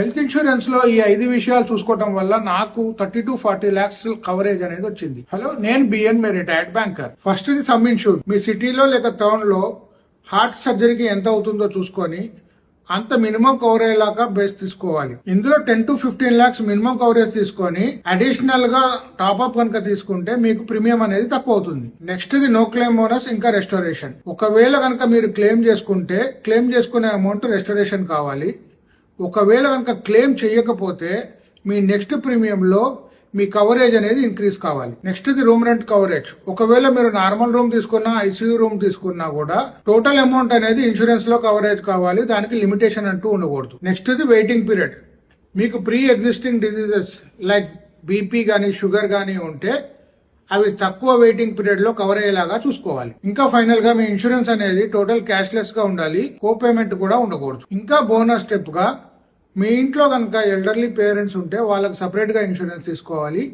Health insurance లో ఈ 5 విషయాలు చూసుకోవడం వల్ల నాకు 30 to 40 lakhs కవరేజ్ అనేది వచ్చింది. హలో, నేను బిఎన్ రిటైర్డ్ బ్యాంకర్. ఫస్ట్ ఇది సమ్ ఇన్సూర్. మీ సిటీలో లేక టౌన్ లో హార్ట్ సర్జరీకి ఎంత అవుతుందో చూసుకొని అంత మినిమం కవర్ అయ్యేలాగా బేస్ తీసుకోవాలి. ఇందులో 10 to 15 lakhs మినిమం కవరేజ్ తీసుకొని అడిషనల్ గా టాప్అప్ కనుక తీసుకుంటే మీకు ప్రీమియం అనేది తక్కువ అవుతుంది. నెక్స్ట్ ఇది నో క్లెయిమ్ బోనస్ ఇంకా రెస్టోరేషన్. ఒకవేళ కనుక మీరు క్లెయిమ్ చేసుకుంటే క్లెయిమ్ చేసుకునే అమౌంట్ రెస్టోరేషన్ కావాలి. ఒకవేళ కనుక క్లెయిమ్ చేయకపోతే మీ నెక్స్ట్ ప్రీమియంలో మీ కవరేజ్ అనేది ఇంక్రీజ్ కావాలి. నెక్స్ట్ ఇది రూమ్ రెంట్ కవరేజ్. ఒకవేళ మీరు నార్మల్ రూమ్ తీసుకున్నా, ఐసీయూ రూమ్ తీసుకున్నా కూడా టోటల్ అమౌంట్ అనేది ఇన్సూరెన్స్ లో కవరేజ్ కావాలి. దానికి లిమిటేషన్ అంటూ ఉండకూడదు. నెక్స్ట్ ఇది వెయిటింగ్ పీరియడ్. మీకు pre existing diseases like BP గానీ షుగర్ గానీ ఉంటే అవి తక్కువ వెయిటింగ్ పీరియడ్ లో కవర్ అయ్యేలాగా చూసుకోవాలి. ఇంకా ఫైనల్ గా మీ ఇన్సూరెన్స్ అనేది టోటల్ క్యాష్లెస్ గా ఉండాలి. కో పేమెంట్ కూడా ఉండకూడదు. ఇంకా బోనస్ స్టెప్ గా మీ ఇంట్లో కనుక ఎల్డర్లీ పేరెంట్స్ ఉంటే వాళ్ళకి సపరేట్ గా ఇన్సూరెన్స్ తీసుకోవాలి.